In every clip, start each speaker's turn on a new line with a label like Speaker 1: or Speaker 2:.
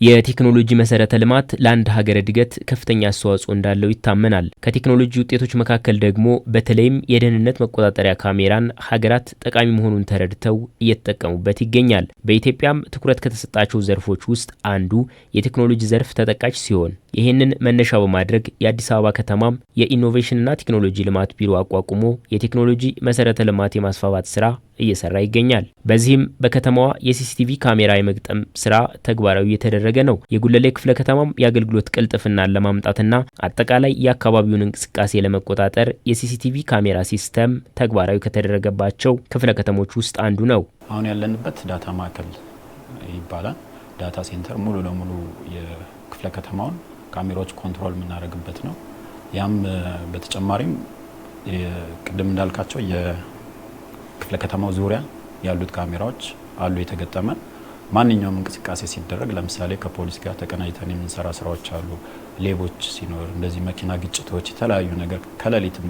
Speaker 1: የቴክኖሎጂ መሰረተ ልማት ለአንድ ሀገር እድገት ከፍተኛ አስተዋጽኦ እንዳለው ይታመናል። ከቴክኖሎጂ ውጤቶች መካከል ደግሞ በተለይም የደህንነት መቆጣጠሪያ ካሜራን ሀገራት ጠቃሚ መሆኑን ተረድተው እየተጠቀሙበት ይገኛል። በኢትዮጵያም ትኩረት ከተሰጣቸው ዘርፎች ውስጥ አንዱ የቴክኖሎጂ ዘርፍ ተጠቃሽ ሲሆን ይህንን መነሻ በማድረግ የአዲስ አበባ ከተማም የኢኖቬሽንና ቴክኖሎጂ ልማት ቢሮ አቋቁሞ የቴክኖሎጂ መሰረተ ልማት የማስፋፋት ስራ እየሰራ ይገኛል። በዚህም በከተማዋ የሲሲቲቪ ካሜራ የመግጠም ስራ ተግባራዊ እየተደረገ ነው። የጉለሌ ክፍለ ከተማም የአገልግሎት ቅልጥፍናን ለማምጣትና አጠቃላይ የአካባቢውን እንቅስቃሴ ለመቆጣጠር የሲሲቲቪ ካሜራ ሲስተም ተግባራዊ ከተደረገባቸው ክፍለ ከተሞች ውስጥ አንዱ ነው።
Speaker 2: አሁን ያለንበት ዳታ ማዕከል ይባላል። ዳታ ሴንተር ሙሉ ለሙሉ የክፍለ ከተማውን ካሜራዎች ኮንትሮል የምናደርግበት ነው። ያም በተጨማሪም ቅድም እንዳልካቸው የክፍለ ከተማው ዙሪያ ያሉት ካሜራዎች አሉ የተገጠመ ማንኛውም እንቅስቃሴ ሲደረግ ለምሳሌ ከፖሊስ ጋር ተቀናይተን የምንሰራ ስራዎች አሉ። ሌቦች ሲኖር እንደዚህ መኪና ግጭቶች የተለያዩ ነገር ከሌሊትም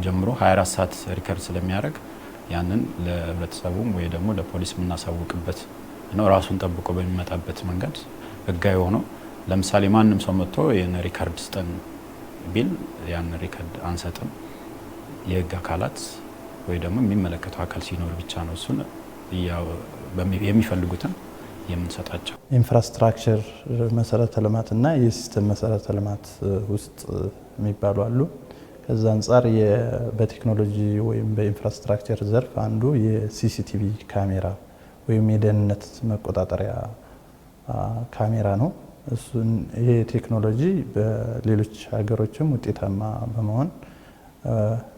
Speaker 2: ጀምሮ 24 ሰዓት ሪከርድ ስለሚያደርግ ያንን ለህብረተሰቡም ወይ ደግሞ ለፖሊስ የምናሳውቅበት ነው። ራሱን ጠብቆ በሚመጣበት መንገድ ህጋዊ ሆኖ ለምሳሌ ማንም ሰው መጥቶ የነ ሪከርድ ስጠን ቢል ያን ሪከርድ አንሰጥም። የህግ አካላት ወይ ደግሞ የሚመለከተው አካል ሲኖር ብቻ ነው እሱን የሚፈልጉትን የምንሰጣቸው።
Speaker 3: ኢንፍራስትራክቸር መሰረተ ልማትና የሲስተም መሰረተ ልማት ውስጥ የሚባሉ አሉ። ከዛ አንፃር በቴክኖሎጂ ወይም በኢንፍራስትራክቸር ዘርፍ አንዱ የሲሲቲቪ ካሜራ ወይም የደህንነት መቆጣጠሪያ ካሜራ ነው። ይሄ ቴክኖሎጂ በሌሎች ሀገሮችም ውጤታማ በመሆን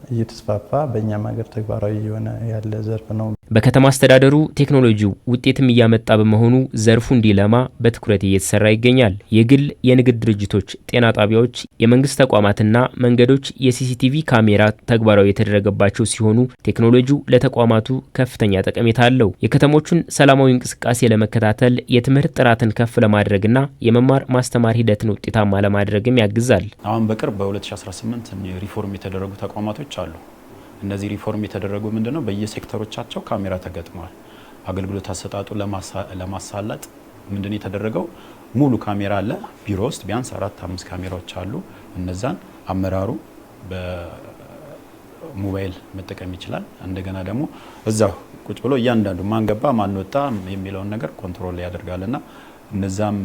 Speaker 3: እየተስፋፋ በእኛም ሀገር ተግባራዊ የሆነ ያለ ዘርፍ ነው።
Speaker 1: በከተማ አስተዳደሩ ቴክኖሎጂው ውጤትም እያመጣ በመሆኑ ዘርፉ እንዲለማ በትኩረት እየተሰራ ይገኛል። የግል የንግድ ድርጅቶች፣ ጤና ጣቢያዎች፣ የመንግስት ተቋማትና መንገዶች የሲሲቲቪ ካሜራ ተግባራዊ የተደረገባቸው ሲሆኑ ቴክኖሎጂው ለተቋማቱ ከፍተኛ ጠቀሜታ አለው። የከተሞቹን ሰላማዊ እንቅስቃሴ ለመከታተል፣ የትምህርት ጥራትን ከፍ ለማድረግና የመማር ማስተማር ሂደትን ውጤታማ ለማድረግም ያግዛል።
Speaker 2: አሁን በቅርብ በ2018 ሪፎርም የተደረጉ ተቋማቶች አሉ። እነዚህ ሪፎርም የተደረጉ ምንድነው በየሴክተሮቻቸው ካሜራ ተገጥመዋል። አገልግሎት አሰጣጡ ለማሳለጥ ምንድነው የተደረገው? ሙሉ ካሜራ አለ ቢሮ ውስጥ ቢያንስ 4-5 ካሜራዎች አሉ። እነዛን አመራሩ በሞባይል መጠቀም ይችላል። እንደገና ደግሞ እዛው ቁጭ ብሎ እያንዳንዱ ማን ገባ ማን ወጣ የሚለውን ነገር ኮንትሮል ያደርጋልና እነዛም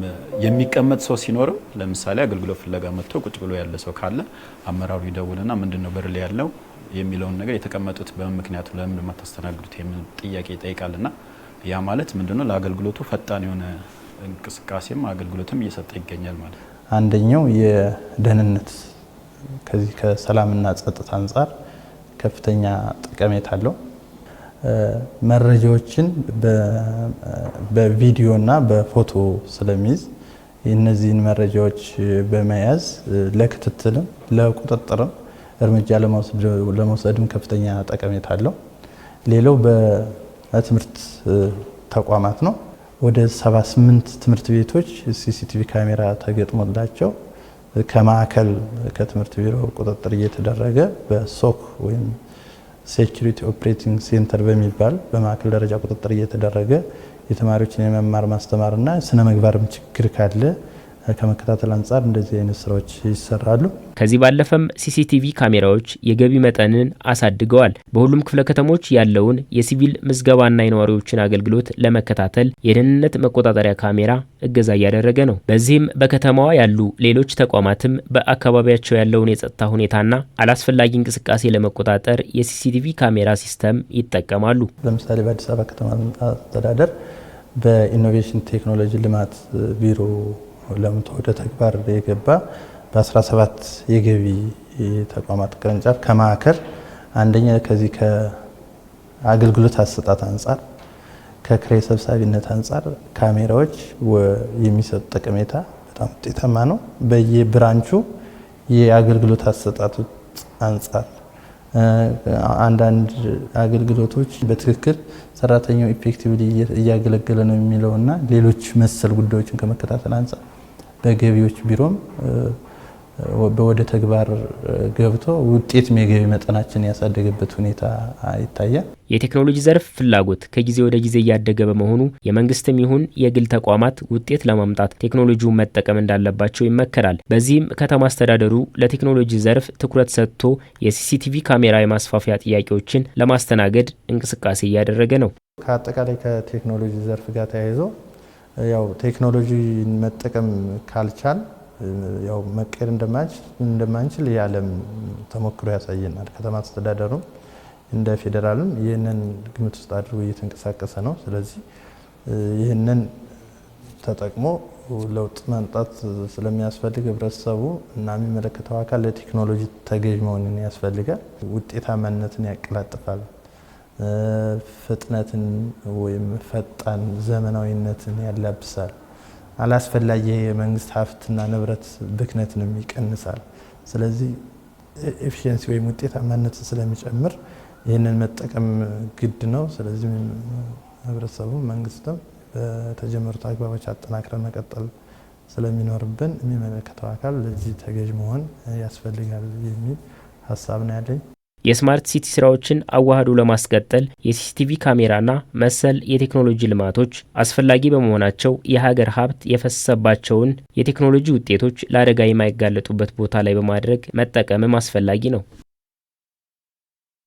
Speaker 2: የሚቀመጥ ሰው ሲኖርም ለምሳሌ አገልግሎት ፍለጋ መጥቶ ቁጭ ብሎ ያለ ሰው ካለ አመራሩ ይደውልና ምንድነው በር ላይ ያለው የሚለውን ነገር የተቀመጡት በምክንያቱ ለምን ማታስተናግዱት የሚል ጥያቄ ይጠይቃልና ያ ማለት ምንድነው ለአገልግሎቱ ፈጣን የሆነ እንቅስቃሴም አገልግሎትም እየሰጠ ይገኛል ማለት ነው።
Speaker 3: አንደኛው የደህንነት ከዚህ ከሰላምና ጸጥታ አንፃር ከፍተኛ ጠቀሜታ አለው። መረጃዎችን በቪዲዮና በፎቶ ስለሚይዝ እነዚህን መረጃዎች በመያዝ ለክትትልም ለቁጥጥርም እርምጃ ለመውሰድም ከፍተኛ ጠቀሜታ አለው። ሌላው በትምህርት ተቋማት ነው። ወደ 78 ትምህርት ቤቶች ሲሲቲቪ ካሜራ ተገጥሞላቸው ከማዕከል ከትምህርት ቢሮ ቁጥጥር እየተደረገ በሶክ ወይም ሴኩሪቲ ኦፕሬቲንግ ሴንተር በሚባል በማዕከል ደረጃ ቁጥጥር እየተደረገ የተማሪዎችን የመማር ማስተማርና ስነ ምግባርም ችግር ካለ ከመከታተል አንፃር እንደዚህ አይነት ስራዎች ይሰራሉ።
Speaker 1: ከዚህ ባለፈም ሲሲቲቪ ካሜራዎች የገቢ መጠንን አሳድገዋል። በሁሉም ክፍለ ከተሞች ያለውን የሲቪል ምዝገባና የነዋሪዎችን አገልግሎት ለመከታተል የደህንነት መቆጣጠሪያ ካሜራ እገዛ እያደረገ ነው። በዚህም በከተማዋ ያሉ ሌሎች ተቋማትም በአካባቢያቸው ያለውን የጸጥታ ሁኔታና አላስፈላጊ እንቅስቃሴ ለመቆጣጠር የሲሲቲቪ ካሜራ ሲስተም ይጠቀማሉ።
Speaker 3: ለምሳሌ በአዲስ አበባ ከተማ አስተዳደር በኢኖቬሽን ቴክኖሎጂ ልማት ቢሮ ለምቶ ወደ ተግባር የገባ በ17 የገቢ ተቋማት ቅርንጫፍ ከማዕከል አንደኛ ከዚህ ከአገልግሎት አሰጣጥ አንፃር ከክራይ ሰብሳቢነት አንፃር ካሜራዎች የሚሰጡ ጠቀሜታ በጣም ውጤታማ ነው። በየብራንቹ የአገልግሎት አሰጣጥ አንፃር አንዳንድ አገልግሎቶች በትክክል ሰራተኛው ኢፌክቲቭሊ እያገለገለ ነው የሚለውና ሌሎች መሰል ጉዳዮችን ከመከታተል አንፃር በገቢዎች ቢሮም ወደ ተግባር ገብቶ ውጤትም የገቢ መጠናችን ያሳደገበት ሁኔታ ይታያል።
Speaker 1: የቴክኖሎጂ ዘርፍ ፍላጎት ከጊዜ ወደ ጊዜ እያደገ በመሆኑ የመንግስትም ይሁን የግል ተቋማት ውጤት ለማምጣት ቴክኖሎጂውን መጠቀም እንዳለባቸው ይመከራል። በዚህም ከተማ አስተዳደሩ ለቴክኖሎጂ ዘርፍ ትኩረት ሰጥቶ የሲሲቲቪ ካሜራ የማስፋፊያ ጥያቄዎችን ለማስተናገድ እንቅስቃሴ እያደረገ ነው።
Speaker 3: ከአጠቃላይ ከቴክኖሎጂ ዘርፍ ጋር ተያይዞ ያው ቴክኖሎጂን መጠቀም ካልቻል ያው መቀየር እንደማንችል የዓለም ተሞክሮ ያሳየናል። ከተማ አስተዳደሩም እንደ ፌዴራልም ይህንን ግምት ውስጥ አድርጎ እየተንቀሳቀሰ ነው። ስለዚህ ይህንን ተጠቅሞ ለውጥ ማምጣት ስለሚያስፈልግ ህብረተሰቡ እና የሚመለከተው አካል ለቴክኖሎጂ ተገዥ መሆንን ያስፈልጋል። ውጤታማነትን ያቀላጥፋል፣ ፍጥነትን ወይም ፈጣን ዘመናዊነትን ያላብሳል፣ አላስፈላጊ የመንግስት ሀብትና ንብረት ብክነትንም ይቀንሳል። ስለዚህ ኤፊሽንሲ ወይም ውጤታማነትን ስለሚጨምር ይህንን መጠቀም ግድ ነው። ስለዚህ ህብረተሰቡ መንግስትም በተጀመሩት አግባቦች አጠናክረን መቀጠል ስለሚኖርብን የሚመለከተው አካል ለዚህ ተገዥ መሆን ያስፈልጋል የሚል ሀሳብ ነው ያለኝ።
Speaker 1: የስማርት ሲቲ ስራዎችን አዋህዶ ለማስቀጠል የሲሲቲቪ ካሜራና መሰል የቴክኖሎጂ ልማቶች አስፈላጊ በመሆናቸው የሀገር ሀብት የፈሰሰባቸውን የቴክኖሎጂ ውጤቶች ለአደጋ የማይጋለጡበት ቦታ ላይ በማድረግ መጠቀምም አስፈላጊ ነው።